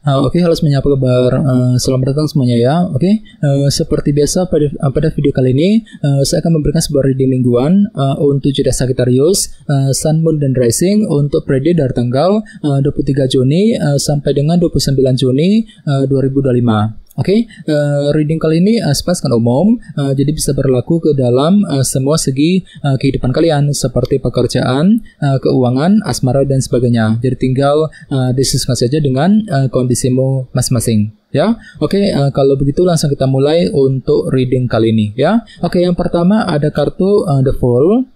Oke, halo semuanya, apa kabar? Selamat datang semuanya ya. Oke, seperti biasa pada video kali ini saya akan memberikan sebuah reading mingguan untuk zodiak Sagittarius, Sun, Moon, dan Rising untuk periode dari tanggal 23 Juni sampai dengan 29 Juni 2025. Oke, reading kali ini sifatnya umum, jadi bisa berlaku ke dalam semua segi kehidupan kalian seperti pekerjaan, keuangan, asmara, dan sebagainya. Jadi tinggal disesuaikan saja dengan kondisimu masing-masing. Ya, oke. Kalau begitu langsung kita mulai untuk reading kali ini. Ya, oke. Yang pertama ada kartu The Fool,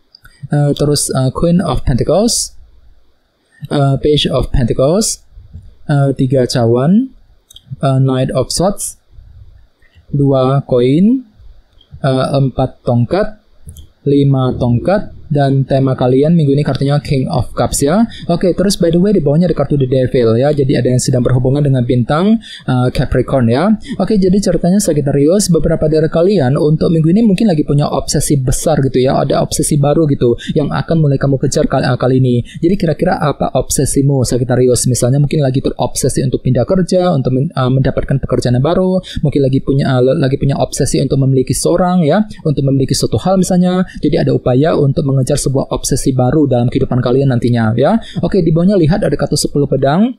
terus Queen of Pentacles, Page of Pentacles, 3 cawan, Knight of Swords, 2 koin, 4 tongkat, 5 tongkat, dan tema kalian minggu ini kartunya King of Cups ya. Oke, terus by the way di bawahnya ada kartu The Devil ya. Jadi ada yang sedang berhubungan dengan bintang Capricorn ya. Oke, jadi ceritanya Sagittarius, beberapa dari kalian untuk minggu ini mungkin lagi punya obsesi besar gitu ya. Ada obsesi baru gitu yang akan mulai kamu kejar kali ini. Jadi kira-kira apa obsesimu Sagittarius? Misalnya mungkin lagi terobsesi untuk pindah kerja, untuk mendapatkan pekerjaan yang baru, mungkin lagi punya obsesi untuk memiliki seorang ya, untuk memiliki suatu hal misalnya. Jadi ada upaya untuk mengejar sebuah obsesi baru dalam kehidupan kalian nantinya ya. Oke, di bawahnya lihat ada kartu 10 pedang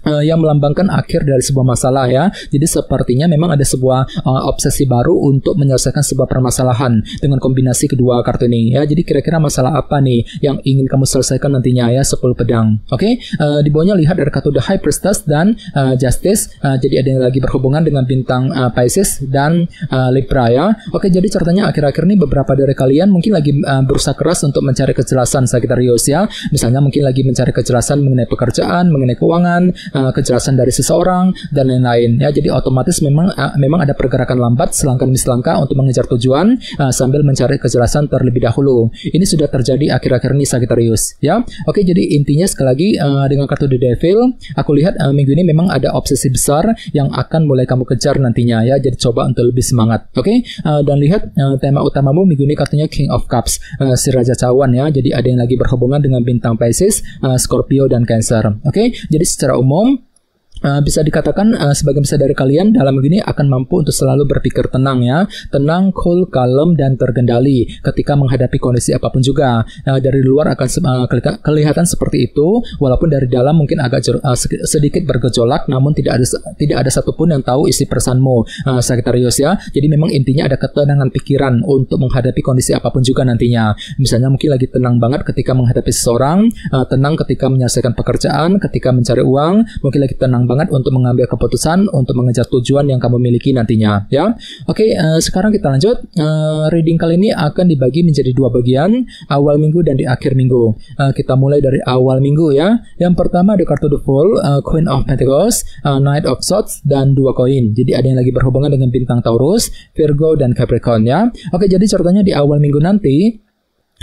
yang melambangkan akhir dari sebuah masalah ya. Jadi sepertinya memang ada sebuah obsesi baru untuk menyelesaikan sebuah permasalahan dengan kombinasi kedua kartu ini ya. Jadi kira-kira masalah apa nih yang ingin kamu selesaikan nantinya ya, 10 pedang. Oke, di bawahnya lihat ada kartu The High Priestess dan Justice. Jadi ada yang lagi berhubungan dengan bintang Pisces dan Libra ya. Oke, jadi ceritanya akhir-akhir ini beberapa dari kalian mungkin lagi berusaha keras untuk mencari kejelasan Sagittarius ya. Misalnya mungkin lagi mencari kejelasan mengenai pekerjaan, mengenai keuangan, kejelasan dari seseorang dan lain-lain ya. Jadi otomatis memang ada pergerakan lambat selangkah demi selangkah untuk mengejar tujuan sambil mencari kejelasan terlebih dahulu. Ini sudah terjadi akhir-akhir ini Sagittarius ya. Oke, jadi intinya sekali lagi dengan kartu The Devil aku lihat minggu ini memang ada obsesi besar yang akan mulai kamu kejar nantinya ya. Jadi coba untuk lebih semangat. Oke, dan lihat tema utamamu minggu ini kartunya King of Cups, si Raja Cawan ya. Jadi ada yang lagi berhubungan dengan bintang Pisces, Scorpio, dan Cancer. Oke, jadi secara umum bisa dikatakan sebagian besar dari kalian dalam begini akan mampu untuk selalu berpikir tenang ya, tenang, cool, kalem, dan terkendali ketika menghadapi kondisi apapun juga. Dari luar akan kelihatan seperti itu, walaupun dari dalam mungkin agak sedikit bergejolak, namun tidak ada satupun yang tahu isi perasaanmu Sagittarius ya. Jadi memang intinya ada ketenangan pikiran untuk menghadapi kondisi apapun juga nantinya. Misalnya mungkin lagi tenang banget ketika menghadapi seseorang, tenang ketika menyelesaikan pekerjaan, ketika mencari uang, mungkin lagi tenang banget untuk mengambil keputusan untuk mengejar tujuan yang kamu miliki nantinya ya. Oke, sekarang kita lanjut. Reading kali ini akan dibagi menjadi 2 bagian, awal minggu dan di akhir minggu. Kita mulai dari awal minggu ya. Yang pertama ada kartu The Fool, Queen of Pentacles, Knight of Swords, dan 2 koin. Jadi ada yang lagi berhubungan dengan bintang Taurus, Virgo, dan Capricorn ya. Oke, jadi ceritanya di awal minggu nanti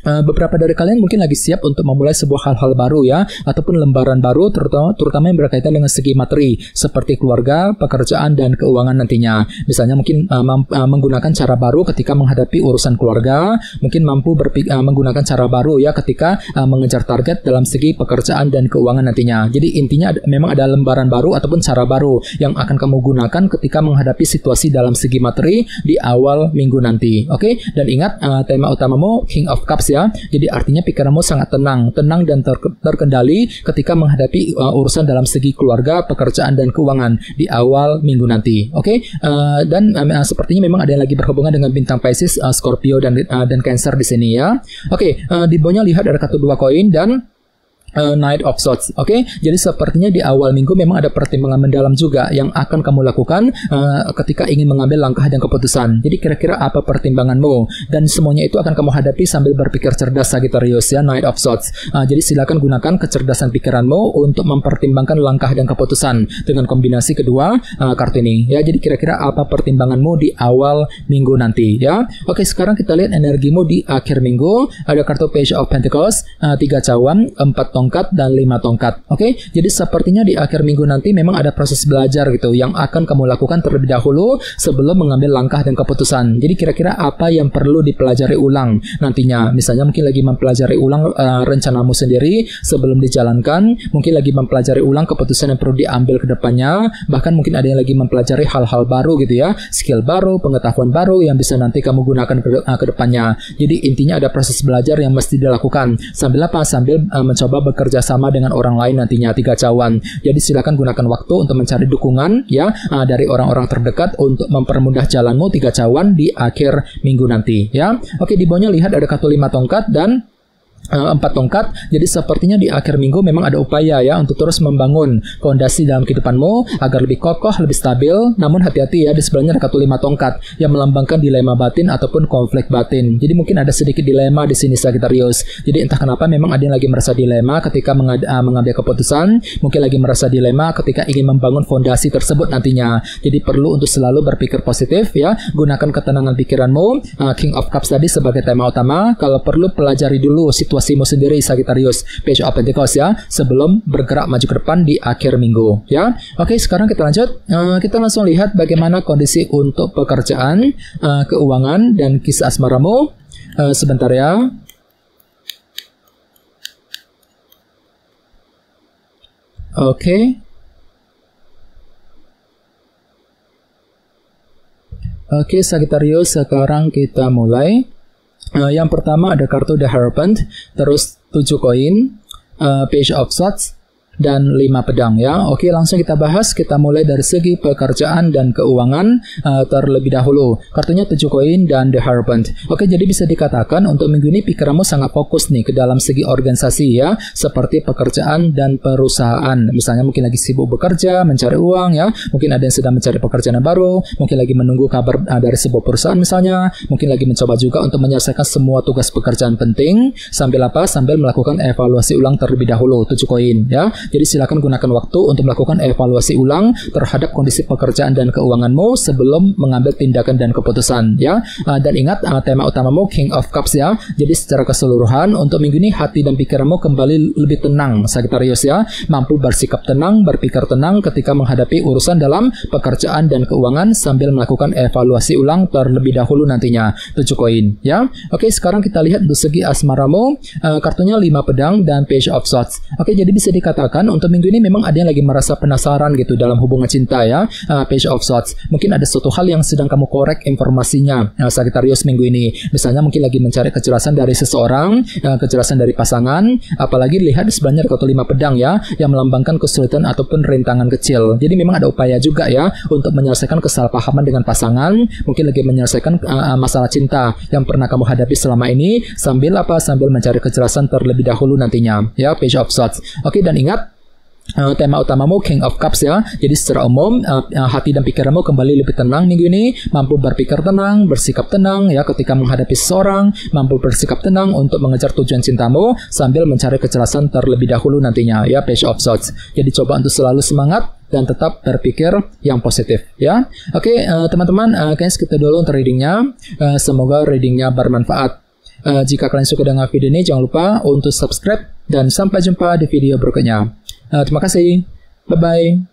beberapa dari kalian mungkin lagi siap untuk memulai sebuah hal-hal baru ya, ataupun lembaran baru terutama yang berkaitan dengan segi materi seperti keluarga, pekerjaan, dan keuangan nantinya. Misalnya mungkin menggunakan cara baru ketika menghadapi urusan keluarga, mungkin mampu menggunakan cara baru ya ketika mengejar target dalam segi pekerjaan dan keuangan nantinya. Jadi intinya memang ada lembaran baru ataupun cara baru yang akan kamu gunakan ketika menghadapi situasi dalam segi materi di awal minggu nanti. Oke, dan ingat tema utamamu King of Cups ya. Jadi artinya pikiranmu sangat tenang dan terkendali ketika menghadapi urusan dalam segi keluarga, pekerjaan, dan keuangan di awal minggu nanti. Oke, dan sepertinya memang ada yang lagi berhubungan dengan bintang Pisces, Scorpio, dan Cancer di sini ya. Oke, di bawahnya lihat ada kartu 2 koin dan Knight of Swords. Oke, jadi sepertinya di awal minggu memang ada pertimbangan mendalam juga yang akan kamu lakukan ketika ingin mengambil langkah dan keputusan. Jadi kira-kira apa pertimbanganmu, dan semuanya itu akan kamu hadapi sambil berpikir cerdas Sagittarius ya, Knight of Swords. Jadi silakan gunakan kecerdasan pikiranmu untuk mempertimbangkan langkah dan keputusan dengan kombinasi kedua kartu ini ya. Jadi kira-kira apa pertimbanganmu di awal minggu nanti ya. Oke, sekarang kita lihat energimu di akhir minggu. Ada kartu Page of Pentacles, 3 cawan, 4 tongkat dan 5 tongkat. Oke, jadi sepertinya di akhir minggu nanti memang ada proses belajar gitu yang akan kamu lakukan terlebih dahulu sebelum mengambil langkah dan keputusan. Jadi kira-kira apa yang perlu dipelajari ulang nantinya? Misalnya mungkin lagi mempelajari ulang rencanamu sendiri sebelum dijalankan, mungkin lagi mempelajari ulang keputusan yang perlu diambil ke depannya, bahkan mungkin ada yang lagi mempelajari hal-hal baru gitu ya, skill baru, pengetahuan baru yang bisa nanti kamu gunakan ke depannya. Jadi intinya ada proses belajar yang mesti dilakukan. Sambil apa? Sambil mencoba bekerja sama dengan orang lain nantinya, 3 cawan. Jadi silakan gunakan waktu untuk mencari dukungan ya dari orang-orang terdekat untuk mempermudah jalanmu 3 cawan di akhir minggu nanti ya. Oke, di bawahnya lihat ada kartu 5 tongkat dan 4 tongkat. Jadi sepertinya di akhir minggu memang ada upaya ya untuk terus membangun fondasi dalam kehidupanmu agar lebih kokoh, lebih stabil. Namun hati-hati ya, di sebelahnya ada kartu 5 tongkat yang melambangkan dilema batin ataupun konflik batin. Jadi mungkin ada sedikit dilema di sini Sagittarius. Jadi entah kenapa memang ada yang lagi merasa dilema ketika mengambil keputusan, mungkin lagi merasa dilema ketika ingin membangun fondasi tersebut nantinya. Jadi perlu untuk selalu berpikir positif ya. Gunakan ketenangan pikiranmu. King of Cups tadi sebagai tema utama. Kalau perlu pelajari dulu situasimu sendiri Sagittarius, Page of Pentacles ya, sebelum bergerak maju ke depan di akhir minggu ya. Oke, sekarang kita lanjut. Kita langsung lihat bagaimana kondisi untuk pekerjaan, keuangan, dan kisah asmaramu. Sebentar ya. Oke. Oke, Sagittarius, sekarang kita mulai. Yang pertama ada kartu The Hierophant, terus 7 koin, Page of Swords, dan 5 pedang ya. Oke, langsung kita bahas. Kita mulai dari segi pekerjaan dan keuangan terlebih dahulu. Kartunya 7 koin dan The Hierophant. Oke, jadi bisa dikatakan untuk minggu ini pikiranmu sangat fokus nih ke dalam segi organisasi ya, seperti pekerjaan dan perusahaan. Misalnya mungkin lagi sibuk bekerja, mencari uang ya. Mungkin ada yang sedang mencari pekerjaan yang baru, mungkin lagi menunggu kabar dari sebuah perusahaan misalnya, mungkin lagi mencoba juga untuk menyelesaikan semua tugas pekerjaan penting sambil apa? Sambil melakukan evaluasi ulang terlebih dahulu. 7 koin ya. Jadi silakan gunakan waktu untuk melakukan evaluasi ulang terhadap kondisi pekerjaan dan keuanganmu sebelum mengambil tindakan dan keputusan ya. Dan ingat tema utamamu King of Cups ya. Jadi secara keseluruhan untuk minggu ini hati dan pikiranmu kembali lebih tenang Sagittarius ya. Mampu bersikap tenang, berpikir tenang ketika menghadapi urusan dalam pekerjaan dan keuangan sambil melakukan evaluasi ulang terlebih dahulu nantinya. 7 koin ya. Oke, sekarang kita lihat untuk segi asmaramu. Kartunya 5 pedang dan Page of Swords. Oke, jadi bisa dikatakan untuk minggu ini memang ada yang lagi merasa penasaran gitu dalam hubungan cinta ya. Page of Swords. Mungkin ada suatu hal yang sedang kamu korek informasinya Sagittarius minggu ini. Misalnya mungkin lagi mencari kejelasan dari seseorang, kejelasan dari pasangan. Apalagi lihat di sebelahnya ada kartu 5 pedang ya, yang melambangkan kesulitan ataupun rintangan kecil. Jadi memang ada upaya juga ya untuk menyelesaikan kesalahpahaman dengan pasangan. Mungkin lagi menyelesaikan masalah cinta yang pernah kamu hadapi selama ini sambil apa? Sambil mencari kejelasan terlebih dahulu nantinya ya. Page of Swords. Oke, dan ingat tema utamamu King of Cups ya. Jadi secara umum hati dan pikiranmu kembali lebih tenang minggu ini, mampu berpikir tenang, bersikap tenang ya ketika menghadapi seseorang, mampu bersikap tenang untuk mengejar tujuan cintamu sambil mencari kejelasan terlebih dahulu nantinya ya. Page of Swords. Jadi coba untuk selalu semangat dan tetap berpikir yang positif ya. Oke, teman-teman, kayaknya segitu dulu untuk readingnya. Semoga readingnya bermanfaat. Jika kalian suka dengan video ini, jangan lupa untuk subscribe dan sampai jumpa di video berikutnya. Terima kasih. Bye-bye.